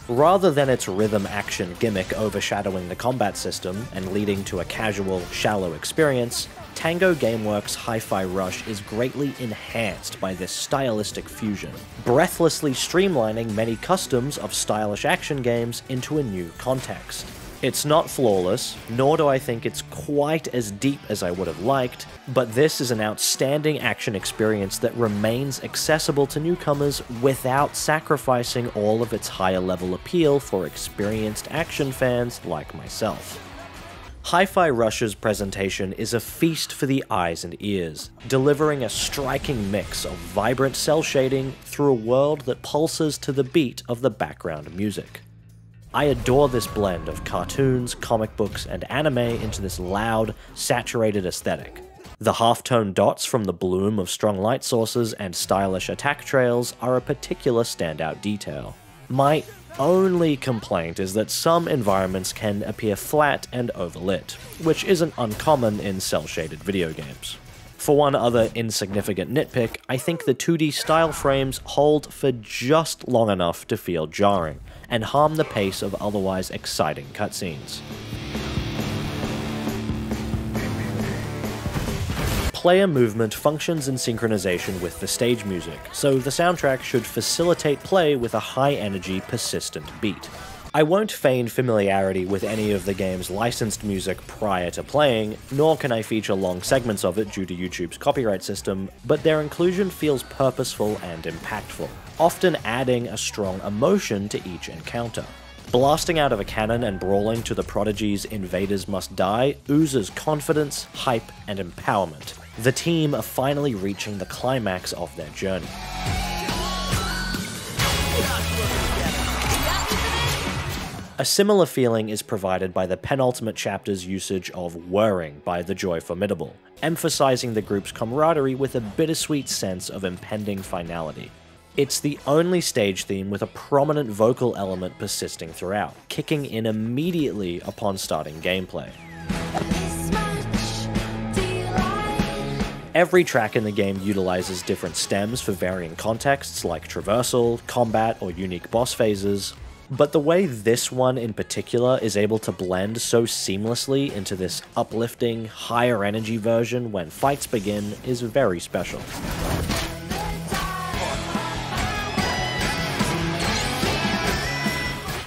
Rather than its rhythm-action gimmick overshadowing the combat system and leading to a casual, shallow experience, Tango Gameworks' Hi-Fi Rush is greatly enhanced by this stylistic fusion, breathlessly streamlining many customs of stylish action games into a new context. It's not flawless, nor do I think it's quite as deep as I would have liked, but this is an outstanding action experience that remains accessible to newcomers without sacrificing all of its higher-level appeal for experienced action fans like myself. Hi-Fi Rush's presentation is a feast for the eyes and ears, delivering a striking mix of vibrant cel shading through a world that pulses to the beat of the background music. I adore this blend of cartoons, comic books, and anime into this loud, saturated aesthetic. The half-tone dots from the bloom of strong light sources and stylish attack trails are a particular standout detail. My only complaint is that some environments can appear flat and overlit, which isn't uncommon in cel-shaded video games. For one other insignificant nitpick, I think the 2D style frames hold for just long enough to feel jarring, and harm the pace of otherwise exciting cutscenes. Player movement functions in synchronization with the stage music, so the soundtrack should facilitate play with a high-energy, persistent beat. I won't feign familiarity with any of the game's licensed music prior to playing, nor can I feature long segments of it due to YouTube's copyright system, but their inclusion feels purposeful and impactful, often adding a strong emotion to each encounter. Blasting out of a cannon and brawling to the Prodigy's Invaders Must Die oozes confidence, hype, and empowerment. The team are finally reaching the climax of their journey. A similar feeling is provided by the penultimate chapter's usage of whirring by the Joy Formidable, emphasizing the group's camaraderie with a bittersweet sense of impending finality. It's the only stage theme with a prominent vocal element persisting throughout, kicking in immediately upon starting gameplay. Every track in the game utilizes different stems for varying contexts like traversal, combat, or unique boss phases, but the way this one in particular is able to blend so seamlessly into this uplifting, higher energy version when fights begin is very special.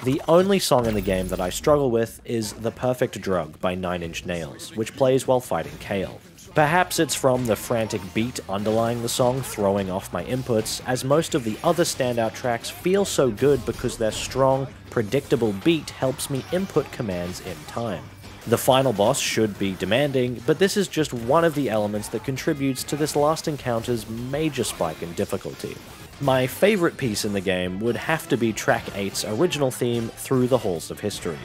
The only song in the game that I struggle with is The Perfect Drug by 9 Inch Nails, which plays while fighting Kale. Perhaps it's from the frantic beat underlying the song throwing off my inputs, as most of the other standout tracks feel so good because their strong, predictable beat helps me input commands in time. The final boss should be demanding, but this is just one of the elements that contributes to this last encounter's major spike in difficulty. My favorite piece in the game would have to be Track 8's original theme, Through the Halls of History.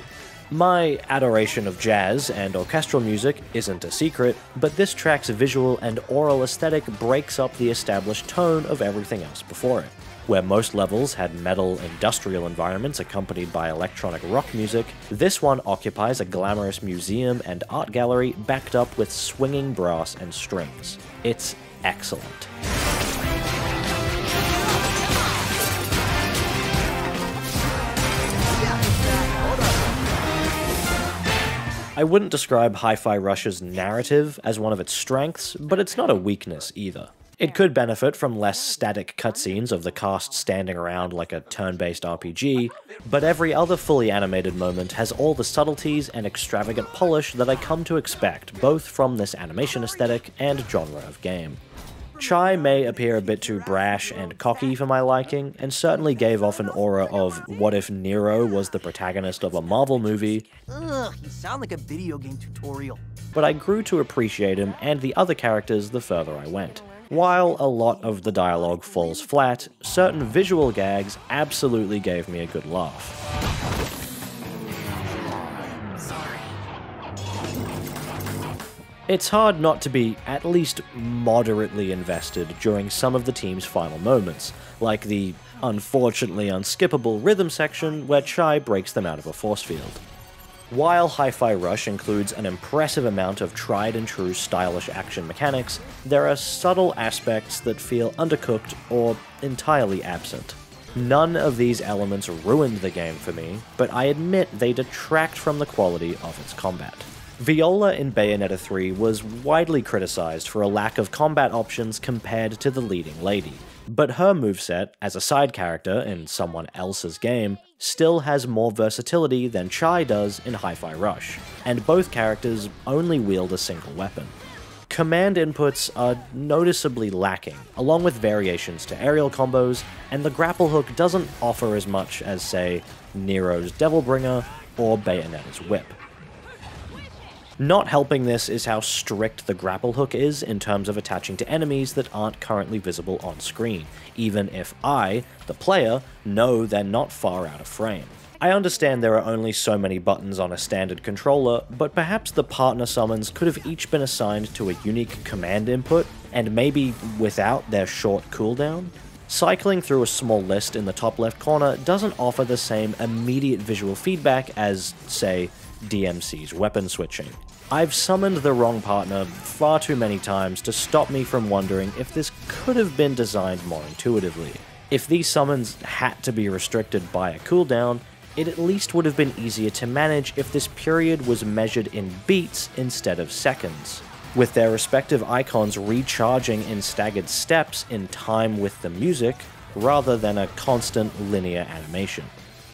My adoration of jazz and orchestral music isn't a secret, but this track's visual and aural aesthetic breaks up the established tone of everything else before it. Where most levels had metal industrial environments accompanied by electronic rock music, this one occupies a glamorous museum and art gallery backed up with swinging brass and strings. It's excellent. I wouldn't describe Hi-Fi Rush's narrative as one of its strengths, but it's not a weakness either. It could benefit from less static cutscenes of the cast standing around like a turn-based RPG, but every other fully animated moment has all the subtleties and extravagant polish that I come to expect both from this animation aesthetic and genre of game. Chai may appear a bit too brash and cocky for my liking, and certainly gave off an aura of what if Nero was the protagonist of a Marvel movie. Ugh, you sound like a video game tutorial. But I grew to appreciate him and the other characters the further I went. While a lot of the dialogue falls flat, certain visual gags absolutely gave me a good laugh. It's hard not to be at least moderately invested during some of the team's final moments, like the unfortunately unskippable rhythm section where Chai breaks them out of a force field. While Hi-Fi Rush includes an impressive amount of tried-and-true stylish action mechanics, there are subtle aspects that feel undercooked or entirely absent. None of these elements ruined the game for me, but I admit they detract from the quality of its combat. Viola in Bayonetta 3 was widely criticized for a lack of combat options compared to the leading lady, but her moveset, as a side character in someone else's game, still has more versatility than Chai does in Hi-Fi Rush, and both characters only wield a single weapon. Command inputs are noticeably lacking, along with variations to aerial combos, and the grapple hook doesn't offer as much as, say, Nero's Devilbringer or Bayonetta's Whip. Not helping this is how strict the grapple hook is in terms of attaching to enemies that aren't currently visible on screen, even if I, the player, know they're not far out of frame. I understand there are only so many buttons on a standard controller, but perhaps the partner summons could have each been assigned to a unique command input, and maybe without their short cooldown? Cycling through a small list in the top left corner doesn't offer the same immediate visual feedback as, say, DMC's weapon switching. I've summoned the wrong partner far too many times to stop me from wondering if this could have been designed more intuitively. If these summons had to be restricted by a cooldown, it at least would have been easier to manage if this period was measured in beats instead of seconds, with their respective icons recharging in staggered steps in time with the music, rather than a constant linear animation.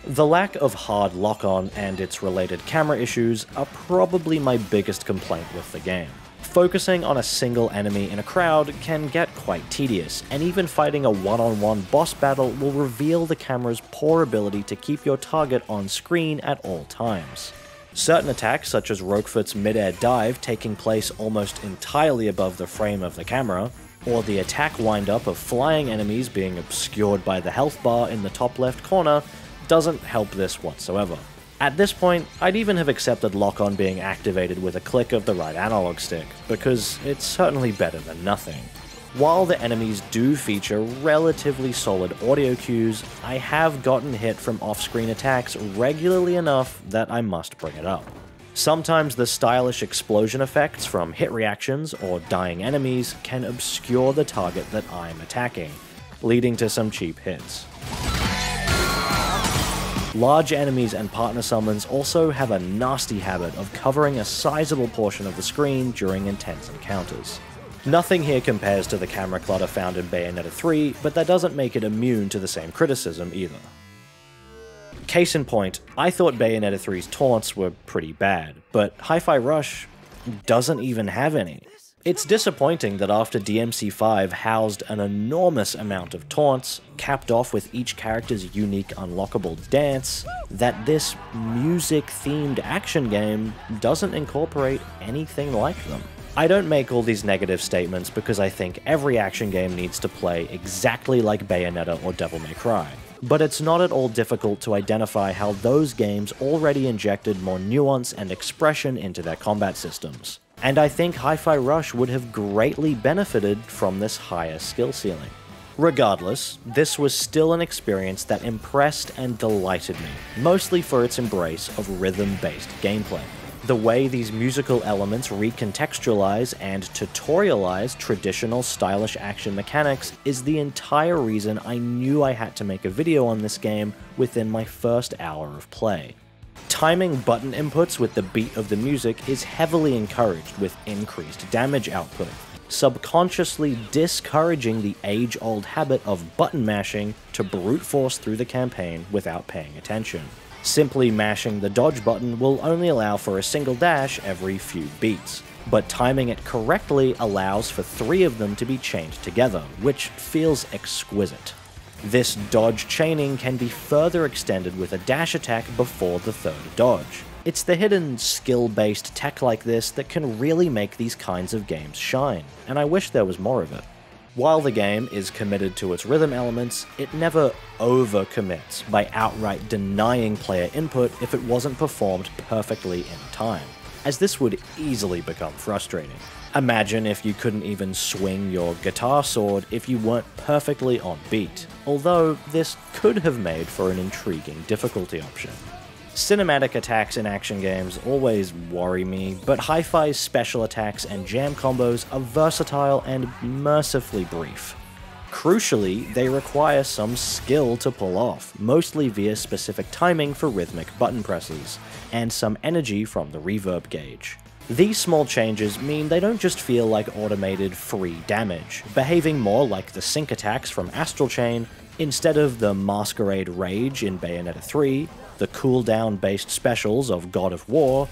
The lack of hard lock-on and its related camera issues are probably my biggest complaint with the game. Focusing on a single enemy in a crowd can get quite tedious, and even fighting a one-on-one boss battle will reveal the camera's poor ability to keep your target on screen at all times. Certain attacks, such as Roquefort's mid-air dive taking place almost entirely above the frame of the camera, or the attack wind-up of flying enemies being obscured by the health bar in the top left corner, doesn't help this whatsoever. At this point, I'd even have accepted lock-on being activated with a click of the right analog stick, because it's certainly better than nothing. While the enemies do feature relatively solid audio cues, I have gotten hit from off-screen attacks regularly enough that I must bring it up. Sometimes the stylish explosion effects from hit reactions or dying enemies can obscure the target that I'm attacking, leading to some cheap hits. Large enemies and partner summons also have a nasty habit of covering a sizable portion of the screen during intense encounters. Nothing here compares to the camera clutter found in Bayonetta 3, but that doesn't make it immune to the same criticism either. Case in point, I thought Bayonetta 3's taunts were pretty bad, but Hi-Fi Rush doesn't even have any. It's disappointing that after DMC5 housed an enormous amount of taunts, capped off with each character's unique unlockable dance, that this music-themed action game doesn't incorporate anything like them. I don't make all these negative statements because I think every action game needs to play exactly like Bayonetta or Devil May Cry, but it's not at all difficult to identify how those games already injected more nuance and expression into their combat systems. And I think Hi-Fi Rush would have greatly benefited from this higher skill ceiling. Regardless, this was still an experience that impressed and delighted me, mostly for its embrace of rhythm-based gameplay. The way these musical elements recontextualize and tutorialize traditional stylish action mechanics is the entire reason I knew I had to make a video on this game within my first hour of play. Timing button inputs with the beat of the music is heavily encouraged with increased damage output, subconsciously discouraging the age-old habit of button mashing to brute force through the campaign without paying attention. Simply mashing the dodge button will only allow for a single dash every few beats, but timing it correctly allows for 3 of them to be chained together, which feels exquisite. This dodge chaining can be further extended with a dash attack before the 3rd dodge. It's the hidden, skill-based tech like this that can really make these kinds of games shine, and I wish there was more of it. While the game is committed to its rhythm elements, it never over-commits by outright denying player input if it wasn't performed perfectly in time, as this would easily become frustrating. Imagine if you couldn't even swing your guitar sword if you weren't perfectly on beat, although this could have made for an intriguing difficulty option. Cinematic attacks in action games always worry me, but Hi-Fi's special attacks and jam combos are versatile and mercifully brief. Crucially, they require some skill to pull off, mostly via specific timing for rhythmic button presses, and some energy from the reverb gauge. These small changes mean they don't just feel like automated free damage, behaving more like the sync attacks from Astral Chain instead of the Masquerade Rage in Bayonetta 3, the cooldown based specials of God of War,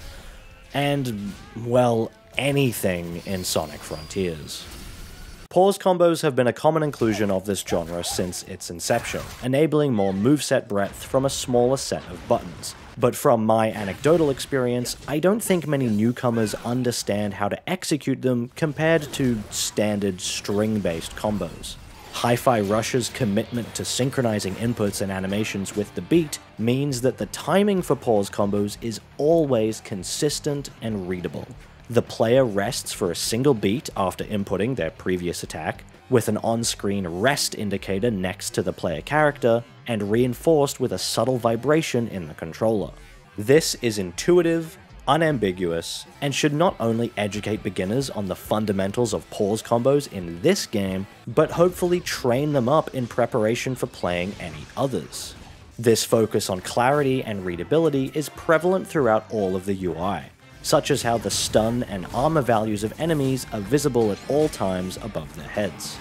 and, well, anything in Sonic Frontiers. Pause combos have been a common inclusion of this genre since its inception, enabling more moveset breadth from a smaller set of buttons. But from my anecdotal experience, I don't think many newcomers understand how to execute them compared to standard string-based combos. Hi-Fi Rush's commitment to synchronizing inputs and animations with the beat means that the timing for pause combos is always consistent and readable. The player rests for a single beat after inputting their previous attack, with an on-screen rest indicator next to the player character, and reinforced with a subtle vibration in the controller. This is intuitive, unambiguous, and should not only educate beginners on the fundamentals of pause combos in this game, but hopefully train them up in preparation for playing any others. This focus on clarity and readability is prevalent throughout all of the UI, such as how the stun and armor values of enemies are visible at all times above their heads.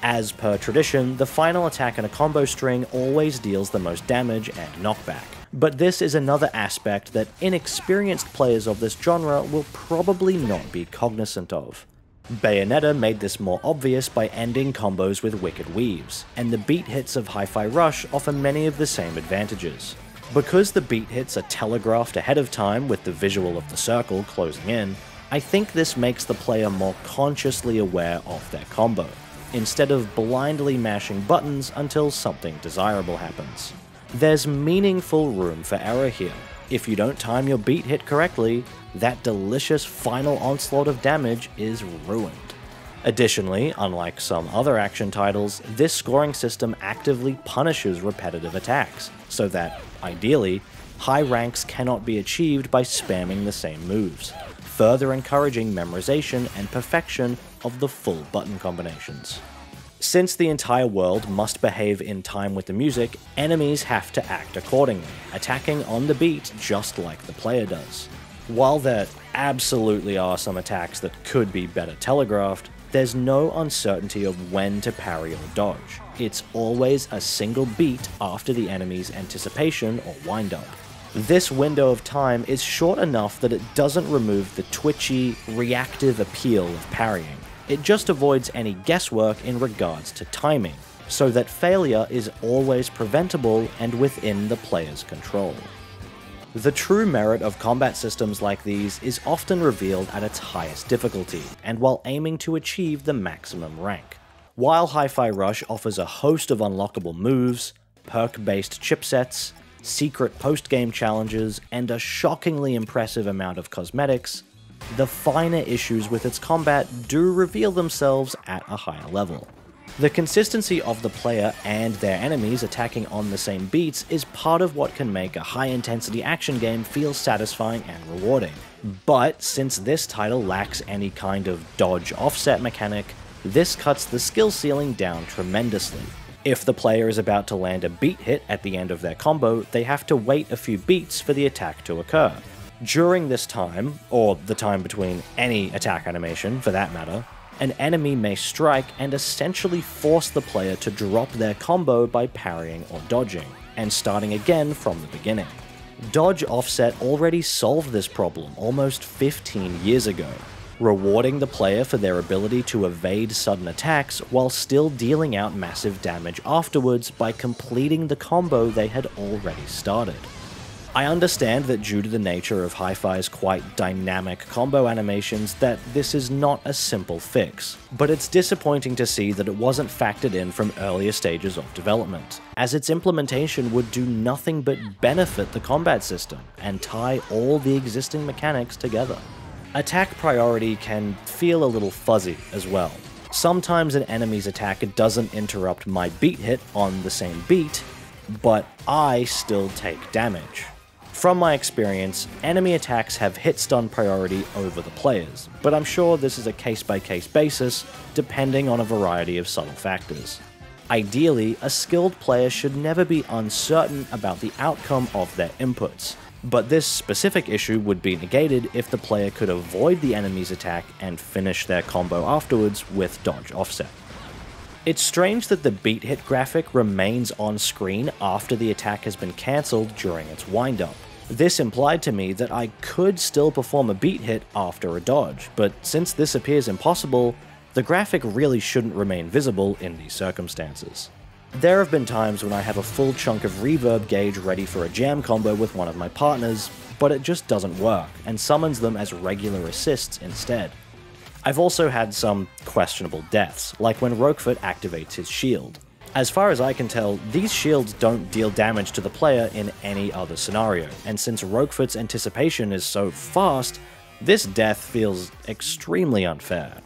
As per tradition, the final attack in a combo string always deals the most damage and knockback, but this is another aspect that inexperienced players of this genre will probably not be cognizant of. Bayonetta made this more obvious by ending combos with Wicked Weaves, and the beat hits of Hi-Fi Rush offer many of the same advantages. Because the beat hits are telegraphed ahead of time with the visual of the circle closing in, I think this makes the player more consciously aware of their combo, instead of blindly mashing buttons until something desirable happens. There's meaningful room for error here. If you don't time your beat hit correctly, that delicious final onslaught of damage is ruined. Additionally, unlike some other action titles, this scoring system actively punishes repetitive attacks, so that, ideally, high ranks cannot be achieved by spamming the same moves, further encouraging memorization and perfection of the full button combinations. Since the entire world must behave in time with the music, enemies have to act accordingly, attacking on the beat just like the player does. While there absolutely are some attacks that could be better telegraphed, there's no uncertainty of when to parry or dodge. It's always a single beat after the enemy's anticipation or wind-up. This window of time is short enough that it doesn't remove the twitchy, reactive appeal of parrying. It just avoids any guesswork in regards to timing, so that failure is always preventable and within the player's control. The true merit of combat systems like these is often revealed at its highest difficulty, and while aiming to achieve the maximum rank. While Hi-Fi Rush offers a host of unlockable moves, perk-based chipsets, secret post-game challenges, and a shockingly impressive amount of cosmetics, the finer issues with its combat do reveal themselves at a higher level. The consistency of the player and their enemies attacking on the same beats is part of what can make a high-intensity action game feel satisfying and rewarding. But since this title lacks any kind of dodge offset mechanic, this cuts the skill ceiling down tremendously. If the player is about to land a beat hit at the end of their combo, they have to wait a few beats for the attack to occur. During this time, or the time between any attack animation for that matter, an enemy may strike and essentially force the player to drop their combo by parrying or dodging, and starting again from the beginning. Dodge Offset already solved this problem almost 15 years ago, rewarding the player for their ability to evade sudden attacks while still dealing out massive damage afterwards by completing the combo they had already started. I understand that due to the nature of Hi-Fi's quite dynamic combo animations that this is not a simple fix, but it's disappointing to see that it wasn't factored in from earlier stages of development, as its implementation would do nothing but benefit the combat system and tie all the existing mechanics together. Attack priority can feel a little fuzzy as well. Sometimes an enemy's attack doesn't interrupt my beat hit on the same beat, but I still take damage. From my experience, enemy attacks have hit stun priority over the players, but I'm sure this is a case-by-case basis, depending on a variety of subtle factors. Ideally, a skilled player should never be uncertain about the outcome of their inputs, but this specific issue would be negated if the player could avoid the enemy's attack and finish their combo afterwards with dodge offset. It's strange that the beat hit graphic remains on screen after the attack has been cancelled during its windup. This implied to me that I could still perform a beat hit after a dodge, but since this appears impossible, the graphic really shouldn't remain visible in these circumstances. There have been times when I have a full chunk of reverb gauge ready for a jam combo with one of my partners, but it just doesn't work, and summons them as regular assists instead. I've also had some questionable deaths, like when Roquefort activates his shield. As far as I can tell, these shields don't deal damage to the player in any other scenario, and since Roquefort's anticipation is so fast, this death feels extremely unfair.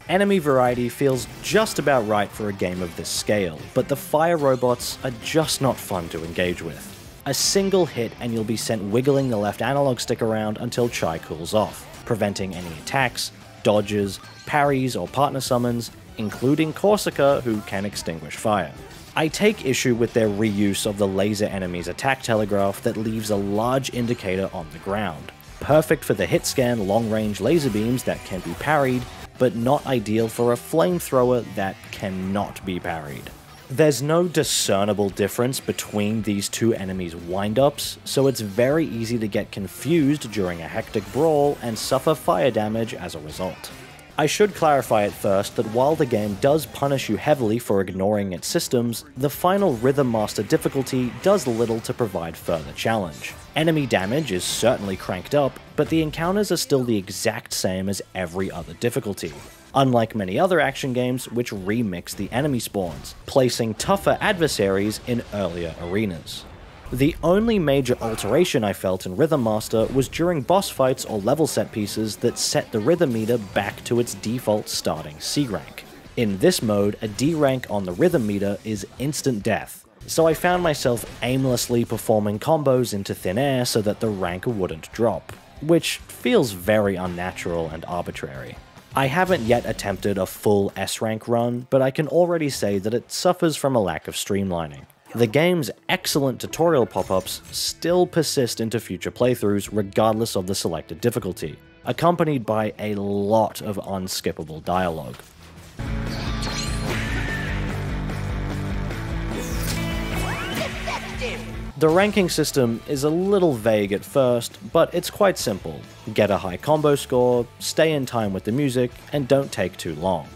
Enemy variety feels just about right for a game of this scale, but the fire robots are just not fun to engage with. A single hit and you'll be sent wiggling the left analog stick around until Chai cools off, preventing any attacks, dodges, parries, or partner summons, including Corsica, who can extinguish fire. I take issue with their reuse of the laser enemy's attack telegraph that leaves a large indicator on the ground. Perfect for the hit scan long-range laser beams that can be parried, but not ideal for a flamethrower that cannot be parried. There's no discernible difference between these two enemies' windups, so it's very easy to get confused during a hectic brawl and suffer fire damage as a result. I should clarify at first that while the game does punish you heavily for ignoring its systems, the final Rhythm Master difficulty does little to provide further challenge. Enemy damage is certainly cranked up, but the encounters are still the exact same as every other difficulty, unlike many other action games which remix the enemy spawns, placing tougher adversaries in earlier arenas. The only major alteration I felt in Rhythm Master was during boss fights or level set pieces that set the rhythm meter back to its default starting C rank. In this mode, a D rank on the rhythm meter is instant death, so I found myself aimlessly performing combos into thin air so that the rank wouldn't drop, which feels very unnatural and arbitrary. I haven't yet attempted a full S rank run, but I can already say that it suffers from a lack of streamlining. The game's excellent tutorial pop-ups still persist into future playthroughs regardless of the selected difficulty, accompanied by a lot of unskippable dialogue. The ranking system is a little vague at first, but it's quite simple. Get a high combo score, stay in time with the music, and don't take too long.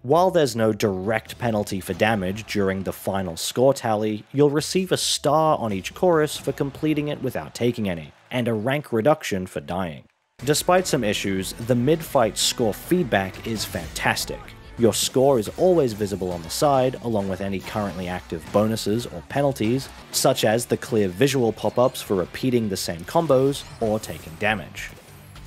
While there's no direct penalty for damage during the final score tally, you'll receive a star on each chorus for completing it without taking any, and a rank reduction for dying. Despite some issues, the mid-fight score feedback is fantastic. Your score is always visible on the side, along with any currently active bonuses or penalties, such as the clear visual pop-ups for repeating the same combos or taking damage.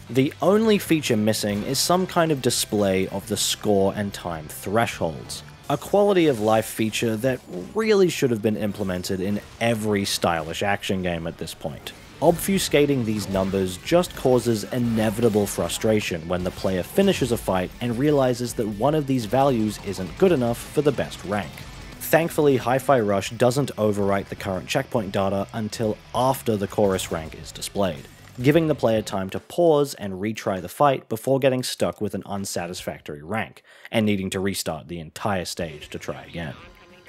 The only feature missing is some kind of display of the score and time thresholds, a quality of life feature that really should have been implemented in every stylish action game at this point. Obfuscating these numbers just causes inevitable frustration when the player finishes a fight and realizes that one of these values isn't good enough for the best rank. Thankfully, Hi-Fi Rush doesn't overwrite the current checkpoint data until after the chorus rank is displayed, giving the player time to pause and retry the fight before getting stuck with an unsatisfactory rank, and needing to restart the entire stage to try again.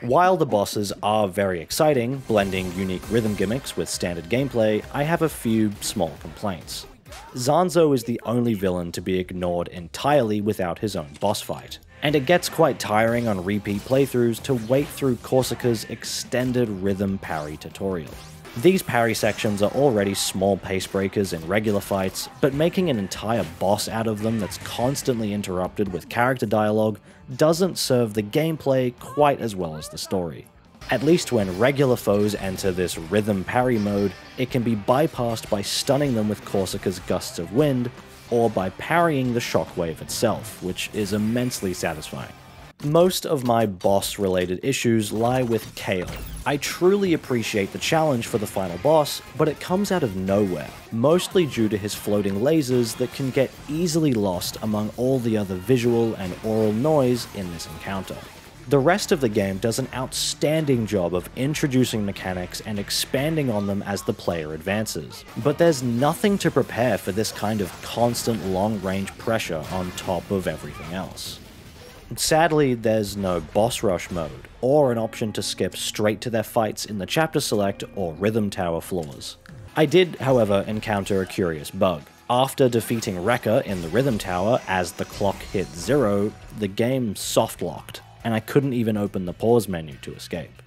While the bosses are very exciting, blending unique rhythm gimmicks with standard gameplay, I have a few small complaints. Zanzo is the only villain to be ignored entirely without his own boss fight, and it gets quite tiring on repeat playthroughs to wait through Corsica's extended rhythm parry tutorial. These parry sections are already small pace breakers in regular fights, but making an entire boss out of them that's constantly interrupted with character dialogue doesn't serve the gameplay quite as well as the story. At least when regular foes enter this rhythm parry mode, it can be bypassed by stunning them with Corsica's gusts of wind, or by parrying the shockwave itself, which is immensely satisfying. Most of my boss-related issues lie with Kale. I truly appreciate the challenge for the final boss, but it comes out of nowhere, mostly due to his floating lasers that can get easily lost among all the other visual and aural noise in this encounter. The rest of the game does an outstanding job of introducing mechanics and expanding on them as the player advances, but there's nothing to prepare for this kind of constant long-range pressure on top of everything else. Sadly, there's no boss rush mode, or an option to skip straight to their fights in the chapter select or rhythm tower floors. I did, however, encounter a curious bug. After defeating Rekka in the rhythm tower as the clock hit 0, the game soft-locked, and I couldn't even open the pause menu to escape.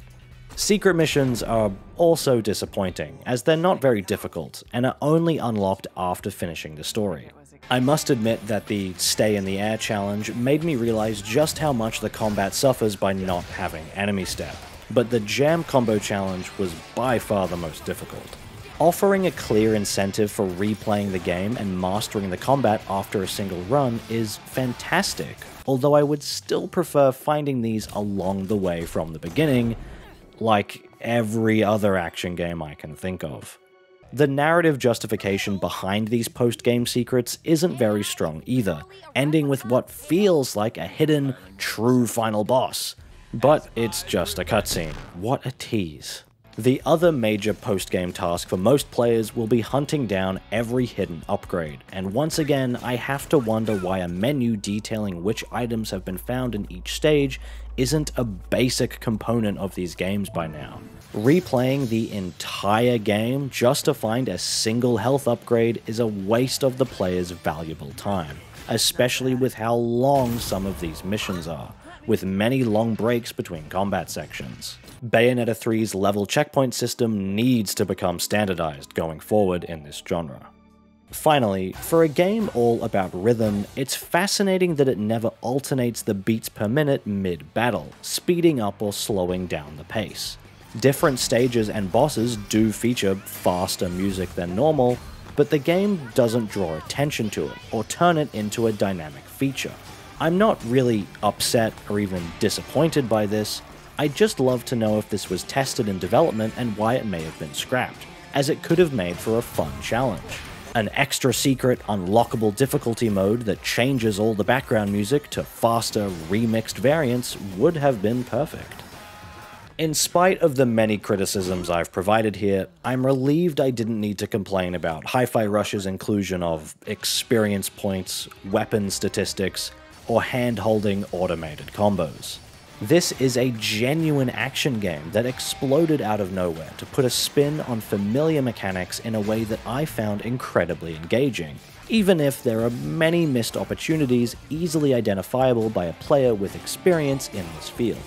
Secret missions are also disappointing, as they're not very difficult, and are only unlocked after finishing the story. I must admit that the Stay in the Air challenge made me realize just how much the combat suffers by not having enemy step, but the Jam Combo challenge was by far the most difficult. Offering a clear incentive for replaying the game and mastering the combat after a single run is fantastic, although I would still prefer finding these along the way from the beginning, like every other action game I can think of. The narrative justification behind these post-game secrets isn't very strong either, ending with what feels like a hidden, true final boss. But it's just a cutscene. What a tease. The other major post-game task for most players will be hunting down every hidden upgrade, and once again I have to wonder why a menu detailing which items have been found in each stage isn't a basic component of these games by now. Replaying the entire game just to find a single health upgrade is a waste of the player's valuable time, especially with how long some of these missions are, with many long breaks between combat sections. Bayonetta 3's level checkpoint system needs to become standardized going forward in this genre. Finally, for a game all about rhythm, it's fascinating that it never alternates the beats per minute mid-battle, speeding up or slowing down the pace. Different stages and bosses do feature faster music than normal, but the game doesn't draw attention to it or turn it into a dynamic feature. I'm not really upset or even disappointed by this. I'd just love to know if this was tested in development and why it may have been scrapped, as it could have made for a fun challenge. An extra secret, unlockable difficulty mode that changes all the background music to faster, remixed variants would have been perfect. In spite of the many criticisms I've provided here, I'm relieved I didn't need to complain about Hi-Fi Rush's inclusion of experience points, weapon statistics, or hand-holding automated combos. This is a genuine action game that exploded out of nowhere to put a spin on familiar mechanics in a way that I found incredibly engaging, even if there are many missed opportunities easily identifiable by a player with experience in this field.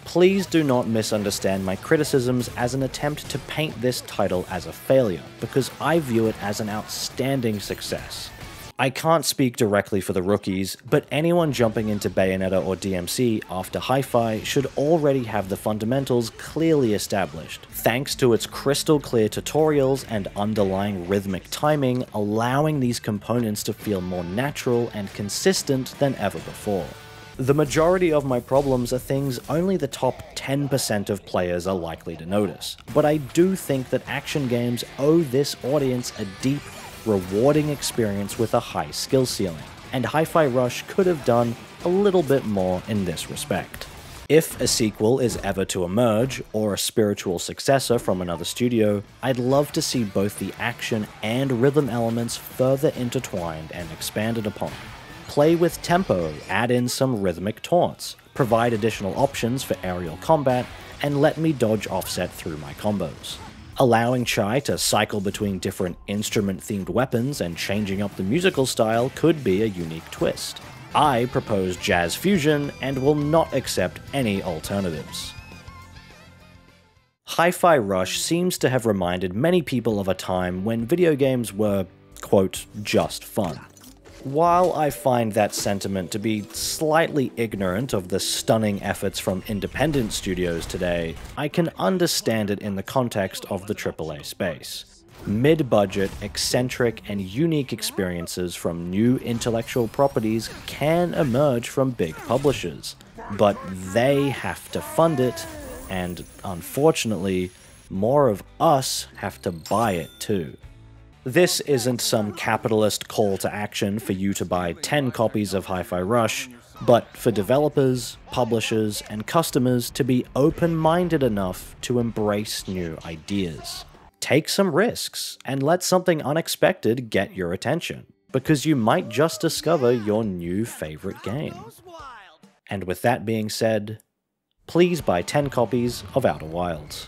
Please do not misunderstand my criticisms as an attempt to paint this title as a failure, because I view it as an outstanding success. I can't speak directly for the rookies, but anyone jumping into Bayonetta or DMC after Hi-Fi should already have the fundamentals clearly established, thanks to its crystal clear tutorials and underlying rhythmic timing, allowing these components to feel more natural and consistent than ever before. The majority of my problems are things only the top 10% of players are likely to notice, but I do think that action games owe this audience a deep, rewarding experience with a high skill ceiling, and Hi-Fi Rush could have done a little bit more in this respect. If a sequel is ever to emerge, or a spiritual successor from another studio, I'd love to see both the action and rhythm elements further intertwined and expanded upon. Play with tempo, add in some rhythmic taunts, provide additional options for aerial combat, and let me dodge offset through my combos. Allowing Chai to cycle between different instrument-themed weapons and changing up the musical style could be a unique twist. I propose jazz fusion and will not accept any alternatives. Hi-Fi Rush seems to have reminded many people of a time when video games were, quote, just fun. While I find that sentiment to be slightly ignorant of the stunning efforts from independent studios today, I can understand it in the context of the AAA space. Mid-budget, eccentric, and unique experiences from new intellectual properties can emerge from big publishers, but they have to fund it, and unfortunately, more of us have to buy it too. This isn't some capitalist call to action for you to buy 10 copies of Hi-Fi Rush, but for developers, publishers, and customers to be open-minded enough to embrace new ideas. Take some risks, and let something unexpected get your attention, because you might just discover your new favorite game. And with that being said, please buy 10 copies of Outer Wilds.